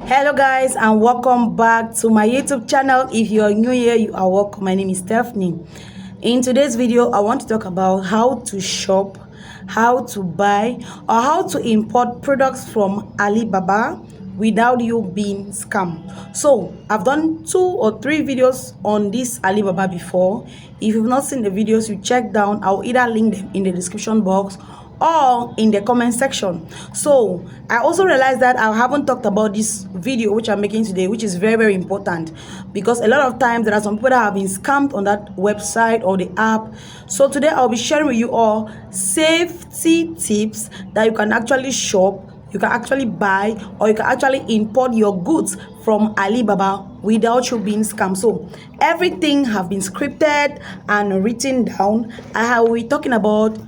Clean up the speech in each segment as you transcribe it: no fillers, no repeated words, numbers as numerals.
Hello guys, and welcome back to my YouTube channel. If you are new here, you are welcome. My name is Stephanie. In today's video, I want to talk about how to shop, how to buy, or how to import products from Alibaba without you being scammed. So I've done 2 or 3 videos on this Alibaba before. If you've not seen the videos, you check down. I'll either link them in the description box or in the comment section. So I also realized that I haven't talked about this video which I'm making today, which is very important, because a lot of times there are some people that have been scammed on that website or the app. So today I'll be sharing with you all safety tips that you can actually shop, you can actually buy, or you can actually import your goods from Alibaba without you being scammed. So everything have been scripted and written down. I will be talking about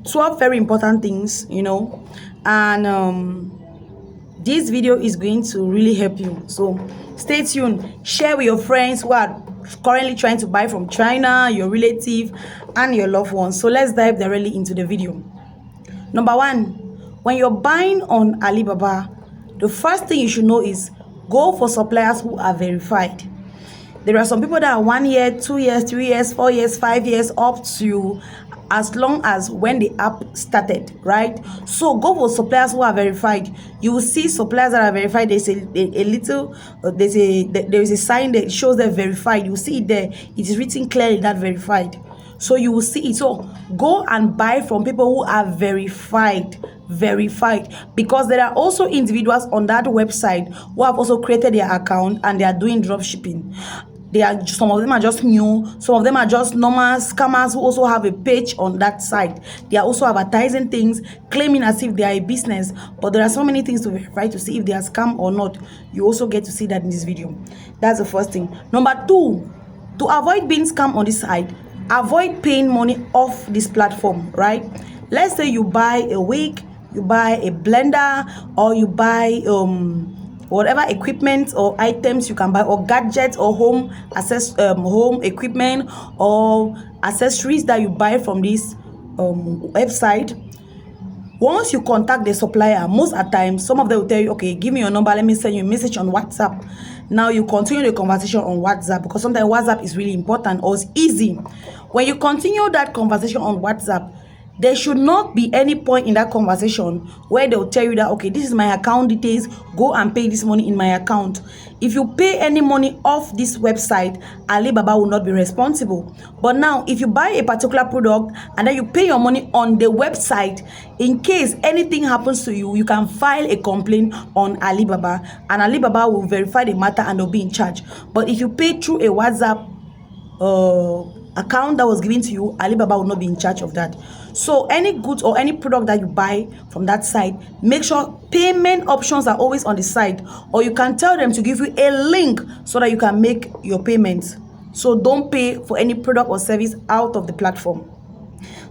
12 very important things, and this video is going to really help you. So stay tuned, share with your friends who are currently trying to buy from China, your relative and your loved ones. So let's dive directly into the video. Number 1, when you're buying on Alibaba, the first thing you should know is go for suppliers who are verified. There are some people that are 1 year, 2 years, 3 years, 4 years, 5 years, up to as long as when the app started, right? So go for suppliers who are verified. You will see suppliers that are verified. There's there is a sign that shows they're verified. You will see it there. It is written clearly that verified. So you will see it. So go and buy from people who are verified, because there are also individuals on that website who have also created their account and they are doing drop shipping. Some of them are just new, some of them are just normal scammers who also have a page on that site. They are also advertising things, claiming as if they are a business, but there are so many things to verify to see if they are scam or not. You also get to see that in this video. That's the first thing. Number 2, to avoid being scammed on this site, avoid paying money off this platform, right? Let's say you buy a wig, you buy a blender, or you buy whatever equipment or items you can buy, or gadgets or home equipment or accessories that you buy from this website. Once you contact the supplier, most of the time some of them will tell you, okay, give me your number, let me send you a message on WhatsApp. Now you continue the conversation on WhatsApp, because sometimes WhatsApp is really important or it's easy. When you continue that conversation on WhatsApp, there should not be any point in that conversation where they'll tell you that, okay, this is my account details, go and pay this money in my account. If you pay any money off this website, Alibaba will not be responsible. But now, if you buy a particular product and then you pay your money on the website, in case anything happens to you, you can file a complaint on Alibaba, and Alibaba will verify the matter and they'll be in charge. But if you pay through a WhatsApp account that was given to you, Alibaba will not be in charge of that. So any goods or any product that you buy from that site, make sure payment options are always on the site, or you can tell them to give you a link so that you can make your payments. So don't pay for any product or service out of the platform.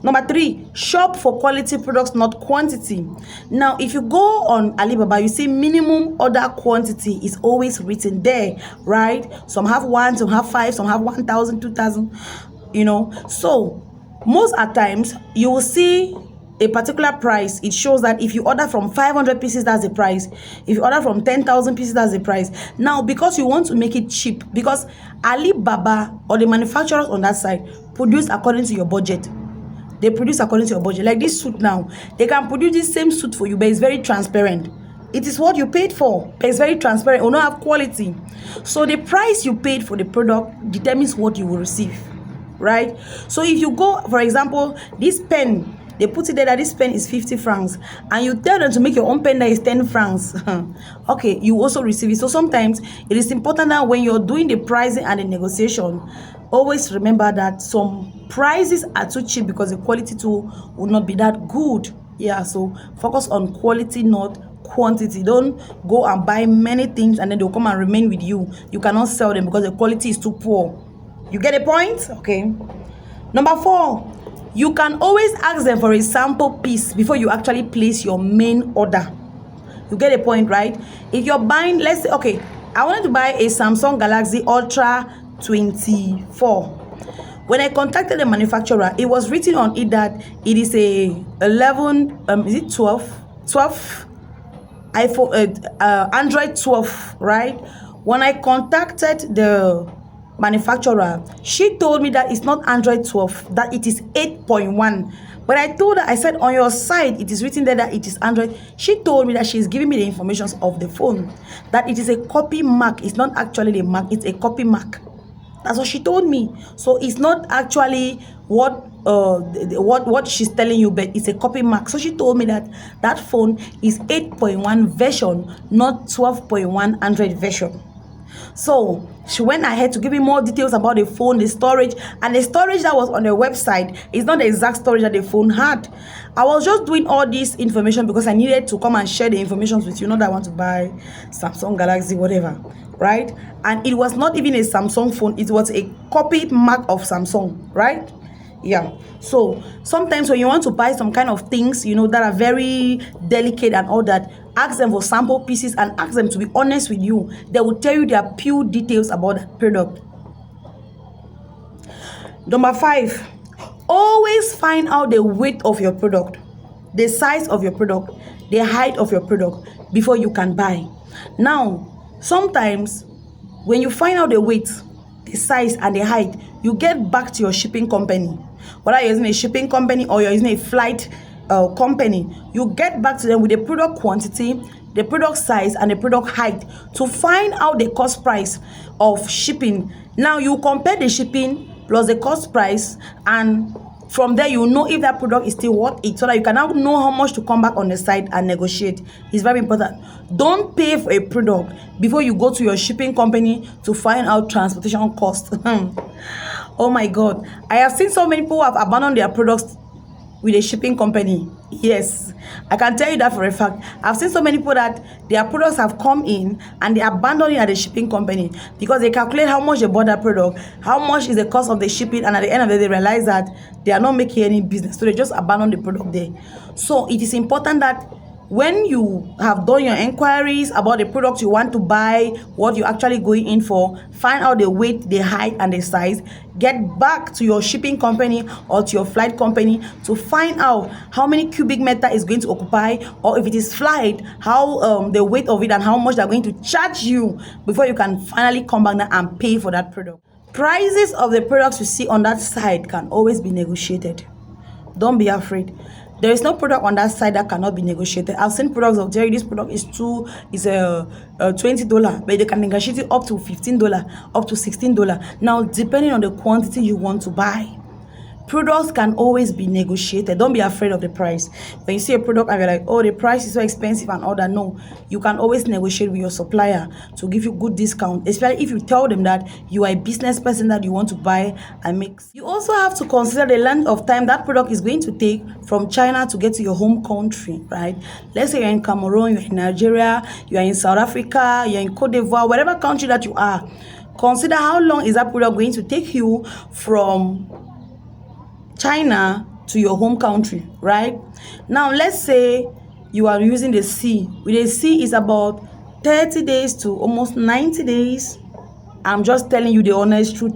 Number 3, shop for quality products, not quantity. Now, if you go on Alibaba, you see minimum order quantity is always written there, right? Some have 1, some have 5, some have 1,000, 2,000, So most at times you will see a particular price. It shows that if you order from 500 pieces, that's the price. If you order from 10,000 pieces, that's the price. Now, because you want to make it cheap, because Alibaba or the manufacturers on that side produce according to your budget. They produce according to your budget. Like this suit now, they can produce this same suit for you, but it's very transparent. It is what you paid for, but it's very transparent. It will not have quality. So the price you paid for the product determines what you will receive, right? So if you go, for example, this pen, they put it there that this pen is 50 francs, and you tell them to make your own pen that is 10 francs. Okay, you also receive it. So sometimes it is important that when you're doing the pricing and the negotiation, always remember that some prices are too cheap because the quality too will not be that good. Yeah, so focus on quality, not quantity. Don't go and buy many things and then they'll come and remain with you. You cannot sell them because the quality is too poor. You get a point? Okay. Number 4, you can always ask them for a sample piece before you actually place your main order. You get a point, right? If you're buying, let's say, okay, I wanted to buy a Samsung Galaxy Ultra 24. When I contacted the manufacturer, it was written on it that it is a 11, is it 12 Android 12, right? When I contacted the manufacturer, she told me that it's not Android 12, that it is 8.1. But I told her, I said, on your side, it is written there that it is Android. She told me that she's giving me the information of the phone, that it is a copy mark. It's not actually the mark, it's a copy mark. That's what she told me. So it's not actually what she's telling you, but it's a copy mark. So she told me that that phone is 8.1 version, not 12.1 Android version. So she went ahead to give me more details about the phone, the storage, and the storage that was on the website is not the exact storage that the phone had. I was just doing all this information because I needed to come and share the information with you. Not that I want to buy Samsung Galaxy, whatever, right? And it was not even a Samsung phone. It was a copied mark of Samsung, right? Yeah. So sometimes when you want to buy some kind of things, that are very delicate and all that, ask them for sample pieces and ask them to be honest with you. They will tell you their pure details about that product. Number 5, always find out the weight of your product, the size of your product, the height of your product before you can buy. Now, sometimes when you find out the weight, the size, and the height, you get back to your shipping company. Whether you're using a shipping company or you're using a flight company, you get back to them with the product quantity, the product size, and the product height to find out the cost price of shipping. Now you compare the shipping plus the cost price, and from there you know if that product is still worth it, so that you can now know how much to come back on the site and negotiate. It's very important. Don't pay for a product before you go to your shipping company to find out transportation cost. Oh my God, I have seen so many people who have abandoned their products with a shipping company. Yes, I can tell you that for a fact. I've seen so many people that their products have come in and they abandon it at the shipping company because they calculate how much they bought that product, how much is the cost of the shipping, and at the end of the day they realize that they are not making any business, so they just abandon the product there. So it is important that when you have done your inquiries about the product you want to buy, what you're actually going in for, find out the weight, the height, and the size. Get back to your shipping company or to your flight company to find out how many cubic meter is going to occupy, or if it is flight, how the weight of it and how much they're going to charge you before you can finally come back now and pay for that product. Prices of the products you see on that site can always be negotiated. Don't be afraid. There is no product on that side that cannot be negotiated. I've seen products of Jerry, this product is $20, but they can negotiate it up to $15, up to $16. Now, depending on the quantity you want to buy. Products can always be negotiated. Don't be afraid of the price. When you see a product and you're like, oh, the price is so expensive and all that, no. You can always negotiate with your supplier to give you good discount, especially if you tell them that you are a business person that you want to buy and make. You also have to consider the length of time that product is going to take from China to get to your home country, right? Let's say you're in Cameroon, you're in Nigeria, you're in South Africa, you're in Cote d'Ivoire, whatever country that you are. Consider how long is that product going to take you from China to your home country, right? Now, let's say you are using the sea. With the sea is about 30 days to almost 90 days. I'm just telling you the honest truth.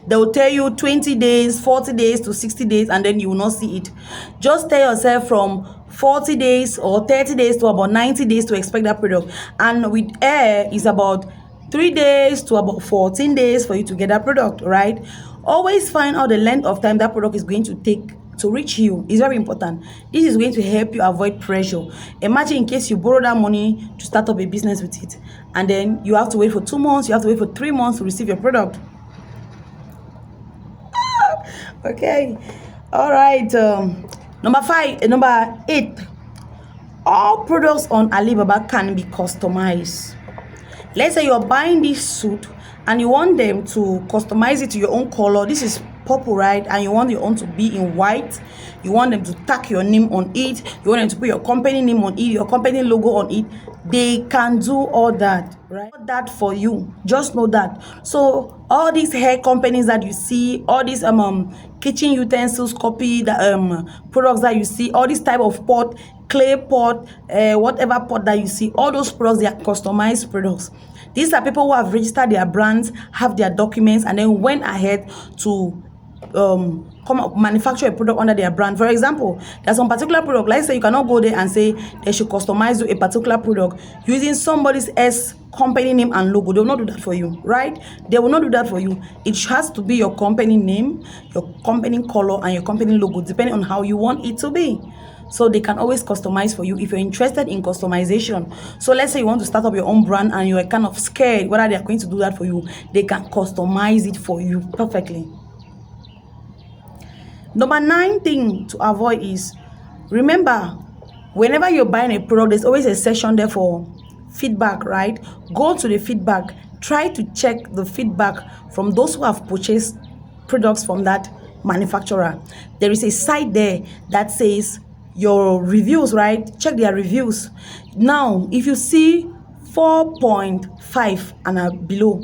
They will tell you 20 days, 40 days to 60 days, and then you will not see it. Just tell yourself from 40 days or 30 days to about 90 days to expect that product. And with air, is about 3 days to about 14 days for you to get that product, right? Always find out the length of time that product is going to take to reach you. It's very important. This is going to help you avoid pressure. Imagine in case you borrow that money to start up a business with it, and then you have to wait for 2 months, you have to wait for 3 months to receive your product. Okay. All right. Number 8. All products on Alibaba can be customized. Let's say you're buying this suit and you want them to customize it to your own color. This is purple, right? And you want your own to be in white. You want them to tack your name on it. You want them to put your company name on it, your company logo on it. They can do all that, right? All that for you. Just know that. So all these hair companies that you see, all these kitchen utensils copy, the products that you see, all this type of pot, clay pot, whatever pot that you see, all those products, they are customized products. These are people who have registered their brands, have their documents, and then went ahead to come up, manufacture a product under their brand. For example, there's some particular product, let's say you cannot go there and say they should customize a particular product using somebody's company name and logo. They will not do that for you, right? They will not do that for you. It has to be your company name, your company color, and your company logo, depending on how you want it to be. So they can always customize for you if you're interested in customization. So let's say you want to start up your own brand and you're kind of scared whether they're going to do that for you. They can customize it for you perfectly. Number 9 thing to avoid is, remember, whenever you're buying a product, there's always a section there for feedback, right? Go to the feedback. Try to check the feedback from those who have purchased products from that manufacturer. There is a site there that says your reviews, right? Check their reviews. Now, if you see 4.5 and below,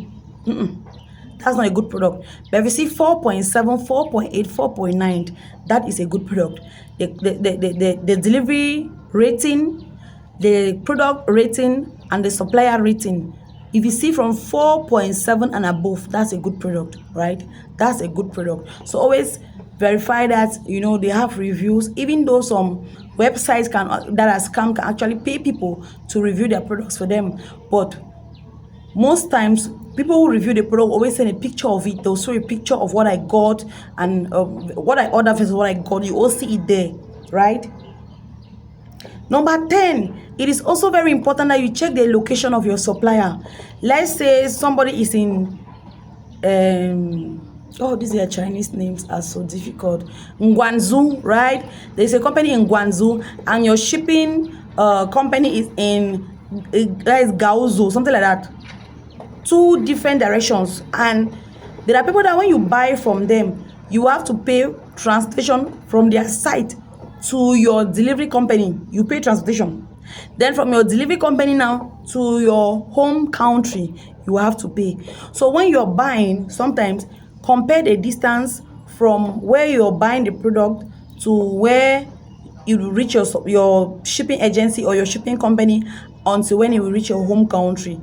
that's not a good product. But if you see 4.7, 4.8, 4.9, that is a good product. The delivery rating, the product rating, and the supplier rating, if you see from 4.7 and above, that's a good product, right? That's a good product. So always verify that, they have reviews, even though some websites that are scam can actually pay people to review their products for them. But most times, people who review the product always send a picture of it. They'll show a picture of what I got and what I ordered versus what I got. You all see it there, right? Number 10, it is also very important that you check the location of your supplier. Let's say somebody is in, these are Chinese names are so difficult. Guangzhou, right? There's a company in Guangzhou, and your shipping company is in Gaozu, something like that. 2 different directions, and there are people that when you buy from them, you have to pay transportation from their site to your delivery company. You pay transportation. Then from your delivery company now to your home country, you have to pay. So when you're buying, sometimes compare the distance from where you're buying the product to where you will reach your shipping agency or your shipping company until when it will reach your home country.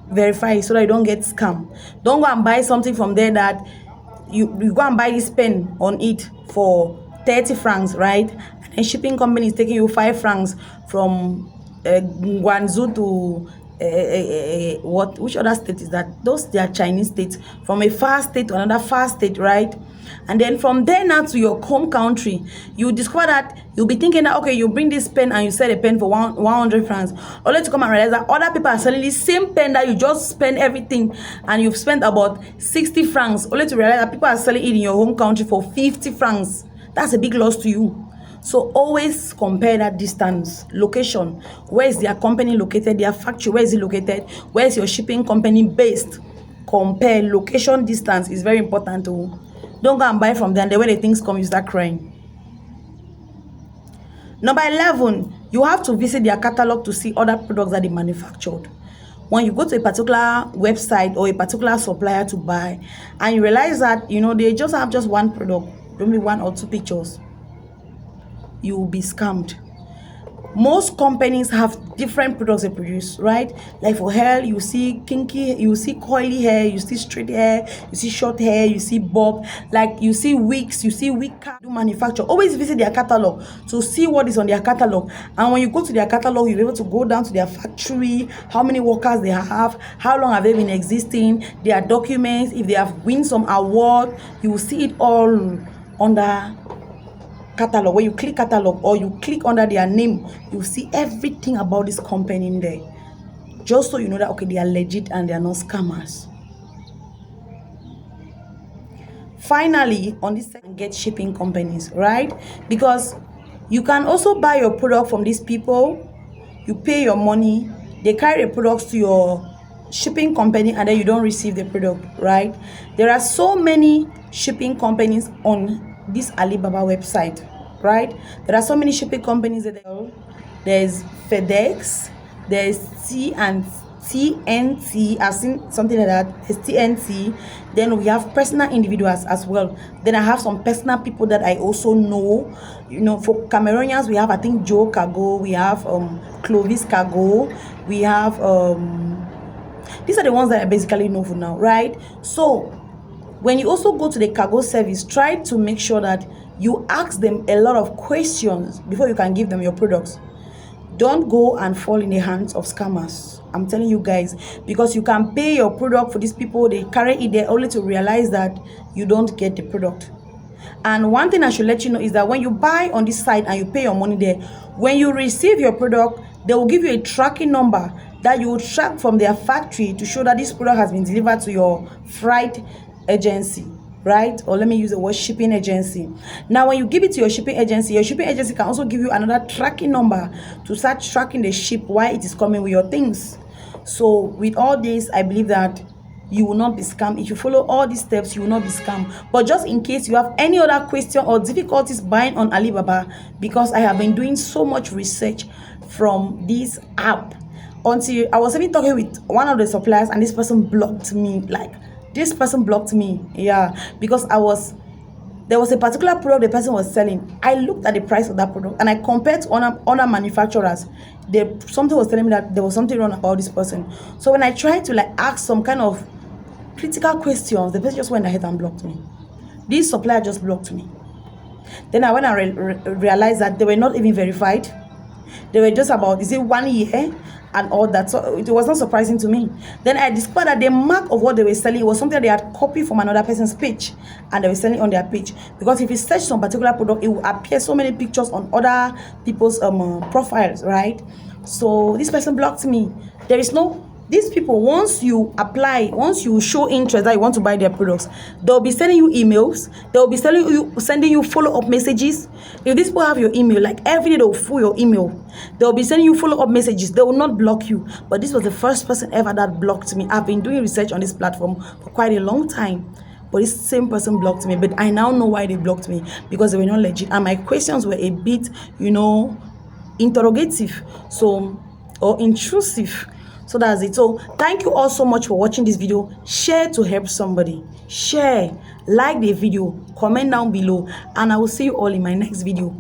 Verify so that you don't get scammed. Don't go and buy something from there that you go and buy this pen on it for 30 francs, right? And shipping company is taking you 5 francs from Guangzhou to which other state is that? Those they are Chinese states. From a far state to another far state, right? And then from there now to your home country, you discover that you'll be thinking that, okay, you bring this pen and you sell a pen for 100 francs. Only to come and realize that other people are selling the same pen that you just spend everything and you've spent about 60 francs. Only to realize that people are selling it in your home country for 50 francs. That's a big loss to you. So always compare that distance, location. Where is their company located? Their factory, where is it located? Where is your shipping company based? Compare location, distance is very important too. Don't go and buy from them. The way the things come, you start crying. Number 11, you have to visit their catalog to see other products that they manufactured. When you go to a particular website or a particular supplier to buy, and you realize that, they just have just one product, only 1 or 2 pictures, you will be scammed. Most companies have different products they produce, right? Like for hair, you see kinky, you see coily hair, you see straight hair, you see short hair, you see bob, like you see wigs, you see wig manufacture. Always visit their catalog to see what is on their catalog. And when you go to their catalog, you'll be able to go down to their factory, how many workers they have, how long have they been existing, their documents, if they have won some award, you will see it all under catalog. When you click catalog or you click under their name, you see everything about this company in there, just so you know that okay, they are legit and they are not scammers. Finally, on this second, get shipping companies, right? Because you can also buy your product from these people, you pay your money, they carry the products to your shipping company, and then you don't receive the product, right? There are so many shipping companies on this Alibaba website, right? There are so many shipping companies that there's FedEx, there's TNT, I've seen something like that. There's TNT. Then we have personal individuals as well. Then I have some personal people that I also know. For Cameroonians, we have, I think, Joe Cargo. We have Clovis Cargo. We have these are the ones that I basically know for now, right? So When you also go to the cargo service, try to make sure that you ask them a lot of questions before you can give them your products. Don't go and fall in the hands of scammers. I'm telling you guys, because you can pay your product for these people, they carry it there only to realize that you don't get the product. And one thing I should let you know is that when you buy on this site and you pay your money there, when you receive your product, they will give you a tracking number that you will track from their factory to show that this product has been delivered to your freight agency, right? Or let me use the word shipping agency. Now, when you give it to your shipping agency can also give you another tracking number to start tracking the ship while it is coming with your things. So with all this, I believe that you will not be scammed. If you follow all these steps, you will not be scammed. But just in case you have any other question or difficulties buying on Alibaba, because I have been doing so much research from this app, until I was even talking with one of the suppliers and this person blocked me. Yeah, because there was a particular product the person was selling. I looked at the price of that product and I compared to other manufacturers. Something was telling me that there was something wrong about this person. So when I tried to ask some kind of critical questions, the person just went ahead and blocked me. This supplier just blocked me. Then I went and realized that they were not even verified. They were just about, 1 year and all that. So it was not surprising to me. Then I discovered that the mark of what they were selling was something they had copied from another person's page and they were selling on their page. Because if you search some particular product, it will appear so many pictures on other people's profiles, right? So this person blocked me. These people, once you show interest that you want to buy their products, they'll be sending you emails, they'll be sending you follow-up messages. If these people have your email, every day they'll fill your email, they'll be sending you follow-up messages. They will not block you. But this was the first person ever that blocked me. I've been doing research on this platform for quite a long time, but this same person blocked me. But I now know why they blocked me, because they were not legit and my questions were a bit interrogative, or intrusive. So that's it. So thank you all so much for watching this video. Share to help somebody. Share, like the video, comment down below, and I will see you all in my next video.